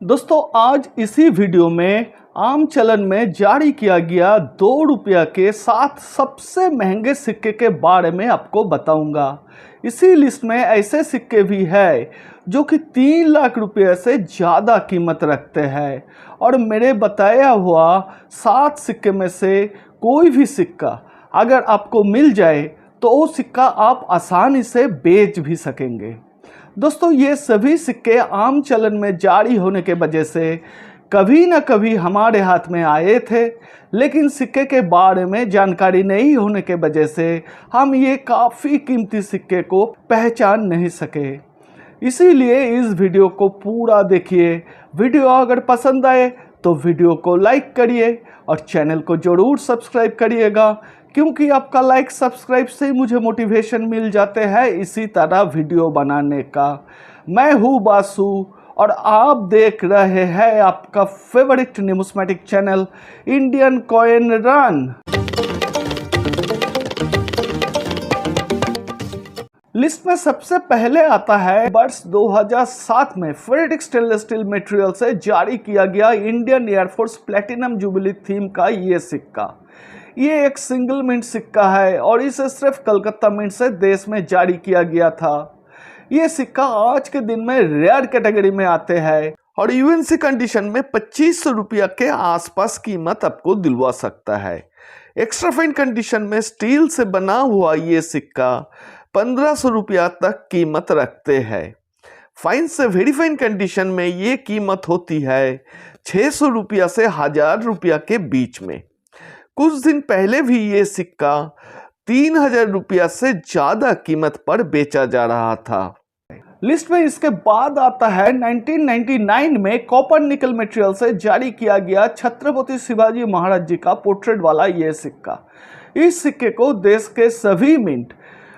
दोस्तों आज इसी वीडियो में आम चलन में जारी किया गया 2 रुपया के 7 सबसे महंगे सिक्के के बारे में आपको बताऊंगा। इसी लिस्ट में ऐसे सिक्के भी है जो कि 3 लाख रुपये से ज़्यादा कीमत रखते हैं और मेरे बताया हुआ 7 सिक्के में से कोई भी सिक्का अगर आपको मिल जाए तो वो सिक्का आप आसानी से बेच भी सकेंगे। दोस्तों ये सभी सिक्के आम चलन में जारी होने के वजह से कभी ना कभी हमारे हाथ में आए थे, लेकिन सिक्के के बारे में जानकारी नहीं होने के वजह से हम ये काफ़ी कीमती सिक्के को पहचान नहीं सके। इसीलिए इस वीडियो को पूरा देखिए। वीडियो अगर पसंद आए तो वीडियो को लाइक करिए और चैनल को ज़रूर सब्सक्राइब करिएगा, क्योंकि आपका लाइक सब्सक्राइब से मुझे मोटिवेशन मिल जाते हैं इसी तरह वीडियो बनाने का। मैं हूँ बासु और आप देख रहे हैं आपका favourite numismatic channel Indian coin run. List में सबसे पहले आता है वर्ष 2007 में फेरेटिक स्टेनलेस स्टील मटेरियल से जारी किया गया Indian air force platinum jubilee theme का ये सिक्का। ये एक सिंगल मिंट सिक्का है और इसे सिर्फ कलकत्ता मिंट से देश में जारी किया गया था। ये सिक्का आज के दिन में रेयर कैटेगरी में आते हैं और यूएनसी कंडीशन में 2500 रुपया के आसपास कीमत आपको दिलवा सकता है। एक्स्ट्रा फाइन कंडीशन में स्टील से बना हुआ ये सिक्का 1500 रुपया तक कीमत रखते हैं। फाइन से वेरी फाइन कंडीशन में ये कीमत होती है 600 रुपया से 1000 रुपया के बीच में। कुछ दिन पहले भी ये सिक्का 3000 रुपया से ज़्यादा कीमत पर बेचा जा रहा था। लिस्ट में इसके बाद आता है 1999 में कॉपर निकल मटेरियल से जारी किया गया छत्रपति शिवाजी महाराज जी का पोर्ट्रेट वाला ये सिक्का। इस सिक्के को देश के सभी मिंट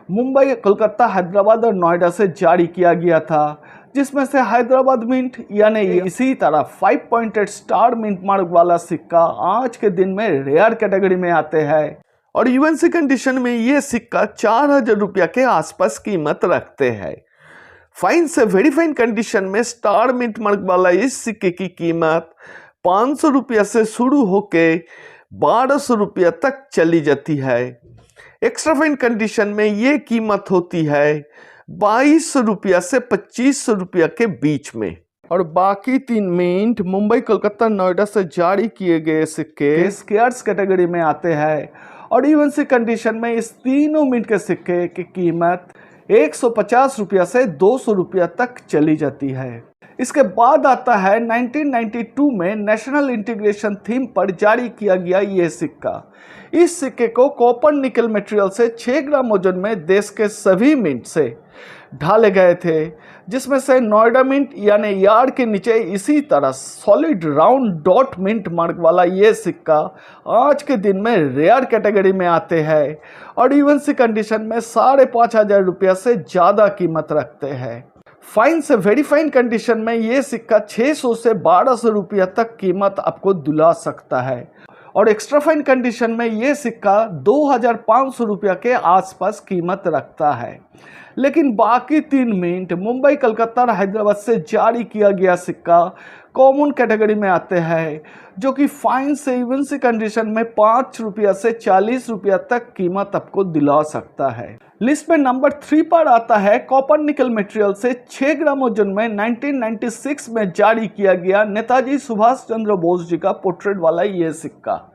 मुंबई, कोलकाता, हैदराबाद और नोएडा से जारी किया गया था, जिसमें से हैदराबाद मिंट यानी इसी तरह 5 पॉइंटेड स्टार मिंट मार्क वाला सिक्का आज के दिन में रेयर कैटेगरी में आते हैं और यूएनसी कंडीशन में ये सिक्का 4000 रुपया के आसपास कीमत रखते हैं। फाइन से वेरी फाइन कंडीशन में स्टार मिंट मार्क वाला इस सिक्के की कीमत 500 रुपया से शुरू होके 1200 रुपया तक चली जाती है। एक्स्ट्रा फाइन कंडीशन में ये कीमत होती है 2200 रुपया से 2500 रुपया के बीच में और बाकी 3 मिंट मुंबई, कोलकाता, नोएडा से जारी किए गए सिक्के स्केयर्स कैटेगरी में आते हैं और यूएनसी कंडीशन में इस तीनों मिंट के सिक्के की कीमत 150 रुपया से 200 रुपया तक चली जाती है। इसके बाद आता है 1992 में नेशनल इंटीग्रेशन थीम पर जारी किया गया ये सिक्का। इस सिक्के को कॉपर निकल मटेरियल से 6 ग्राम वजन में देश के सभी मिंट से ढाले गए थे, जिसमें से नोएडा मिंट यानी यार्ड के नीचे इसी तरह solid round dot mint mark वाला ये सिक्का आज के दिन में रेयर कैटेगरी में आते हैं और यूएनसी कंडीशन में 5500 रुपया से ज़्यादा कीमत रखते हैं। फाइन से वेरी फाइन कंडीशन में ये सिक्का 600 से 1200 रुपया तक कीमत आपको दिला सकता है और एक्स्ट्रा फाइन कंडीशन में ये सिक्का 2500 रुपया के आसपास कीमत रखता है। लेकिन बाकी 3 मिंट मुंबई, कलकत्ता और हैदराबाद से जारी किया गया सिक्का कॉमन कैटेगरी में आते हैं, जो कि फाइन से यूएनसी कंडीशन में 5 रुपया से 40 रुपया तक कीमत आपको दिला सकता है। लिस्ट में नंबर 3 पर आता है कॉपर निकल मटेरियल से 6 ग्राम वजन में 1996 में जारी किया गया नेताजी सुभाष चंद्र बोस जी का पोर्ट्रेट वाला ये सिक्का।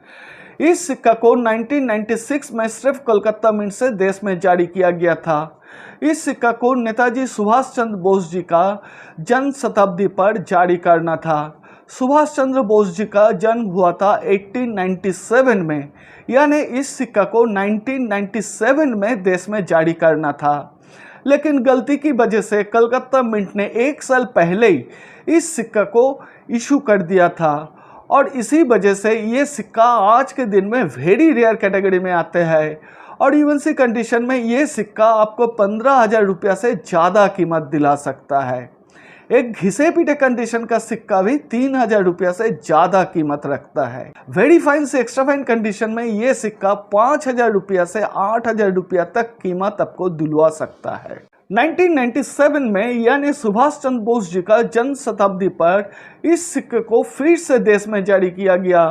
इस सिक्का को 1996 में सिर्फ कोलकाता मिंट से देश में जारी किया गया था। इस सिक्का को नेताजी सुभाष चंद्र बोस जी का जन्म शताब्दी पर जारी करना था। सुभाष चंद्र बोस जी का जन्म हुआ था 1897 में, यानी इस सिक्का को 1997 में देश में जारी करना था, लेकिन गलती की वजह से कलकत्ता मिंट ने 1 साल पहले ही इस सिक्का को इशू कर दिया था और इसी वजह से ये सिक्का आज के दिन में वेरी रेयर कैटेगरी में आते हैं और यूएनसी कंडीशन में ये सिक्का आपको 15,000 रुपया से ज़्यादा कीमत दिला सकता है। एक घिसे पीटे कंडीशन का सिक्का भी 3000 रुपया से ज़्यादा कीमत रखता है। वेरी फाइन से एक्स्ट्रा फाइन कंडीशन में ये सिक्का 5000 रुपया से 8000 रुपया तक कीमत आपको दिलवा सकता है। 1997 में यानी सुभाष चंद्र बोस जी का जन्म शताब्दी पर इस सिक्के को फिर से देश में जारी किया गया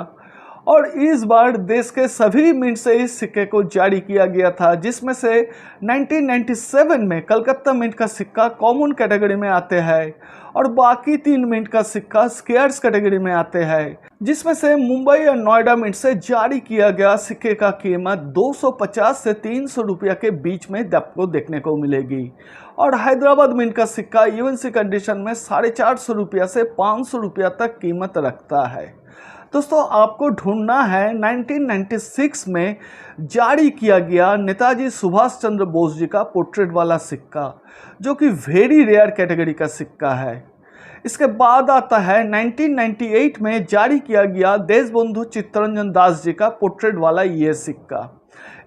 और इस बार देश के सभी मिंट से इस सिक्के को जारी किया गया था, जिसमें से 1997 में कलकत्ता मिंट का सिक्का कॉमन कैटेगरी में आते हैं और बाकी 3 मिंट का सिक्का स्केयर्स कैटेगरी में आते हैं, जिसमें से मुंबई और नोएडा मिंट से जारी किया गया सिक्के का कीमत 250 से 300 रुपया के बीच में आपको देखने को मिलेगी और हैदराबाद मिंट का सिक्का यूएनसी कंडीशन में 450 रुपया से 500 रुपया तक कीमत रखता है। दोस्तों, आपको ढूंढना है 1996 में जारी किया गया नेताजी सुभाष चंद्र बोस जी का पोर्ट्रेट वाला सिक्का, जो कि वेरी रेयर कैटेगरी का सिक्का है। इसके बाद आता है 1998 में जारी किया गया देशबंधु चित्तरंजन दास जी का पोर्ट्रेट वाला ये सिक्का।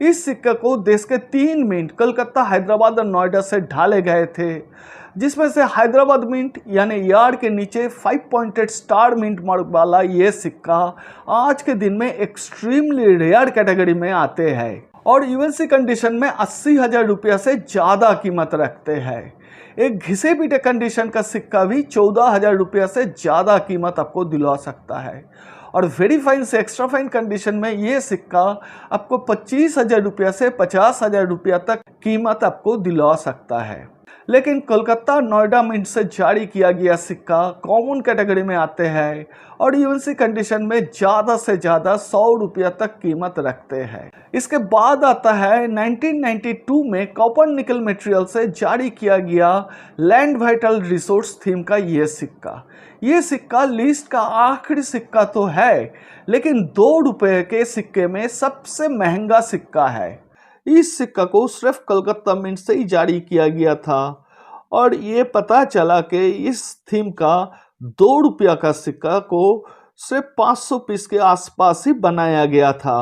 इस सिक्के को देश के 3 मिंट कलकत्ता, हैदराबाद और नोएडा से ढाले गए थे, जिसमें से हैदराबाद मिंट यानी यार्ड के नीचे 5 पॉइंटेड स्टार मिंट मार्क वाला ये सिक्का आज के दिन में एक्सट्रीमली रेयर कैटेगरी में आते हैं और यूएनसी कंडीशन में 80,000 रुपया से ज़्यादा कीमत रखते हैं। एक घिसे पीटे कंडीशन का सिक्का भी 14,000 रुपया से ज़्यादा कीमत आपको दिलवा सकता है और वेरी फाइन से एक्स्ट्रा फाइन कंडीशन में ये सिक्का आपको 25,000 रुपया से 50,000 रुपया तक कीमत आपको दिलवा सकता है। लेकिन कोलकाता नोएडा मिंट से जारी किया गया सिक्का कॉमन कैटेगरी में आते हैं और यूएनसी कंडीशन में ज़्यादा से ज़्यादा 100 रुपया तक कीमत रखते हैं। इसके बाद आता है 1992 में कॉपर निकल मटेरियल से जारी किया गया लैंड वाइटल रिसोर्स थीम का ये सिक्का। ये सिक्का लिस्ट का आखिरी सिक्का तो है, लेकिन 2 रुपये के सिक्के में सबसे महंगा सिक्का है। इस सिक्का को सिर्फ कलकत्ता मिंट से ही जारी किया गया था और ये पता चला कि इस थीम का 2 रुपया का सिक्का को सिर्फ 500 पीस के आसपास ही बनाया गया था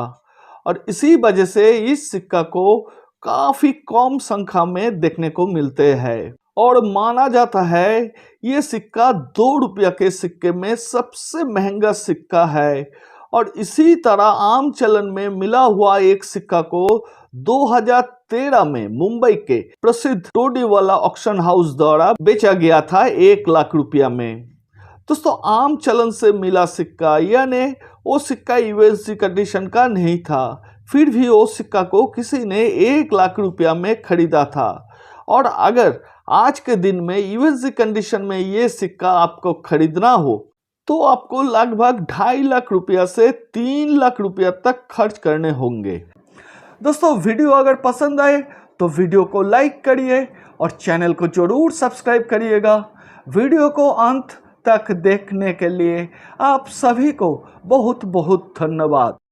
और इसी वजह से इस सिक्का को काफ़ी कम संख्या में देखने को मिलते हैं और माना जाता है ये सिक्का 2 रुपया के सिक्के में सबसे महंगा सिक्का है। और इसी तरह आम चलन में मिला हुआ एक सिक्का को 2013 में मुंबई के प्रसिद्ध टोडीवाला ऑक्शन हाउस द्वारा बेचा गया था 1 लाख रुपया में। दोस्तों, आम चलन से मिला सिक्का यानी वो सिक्का यूएनसी कंडीशन का नहीं था, फिर भी वो सिक्का को किसी ने 1 लाख रुपया में खरीदा था और अगर आज के दिन में यूएनसी कंडीशन में ये सिक्का आपको खरीदना हो तो आपको लगभग 2.5 लाख रुपया से 3 लाख रुपया तक खर्च करने होंगे। दोस्तों, वीडियो अगर पसंद आए तो वीडियो को लाइक करिए और चैनल को जरूर सब्सक्राइब करिएगा। वीडियो को अंत तक देखने के लिए आप सभी को बहुत बहुत धन्यवाद।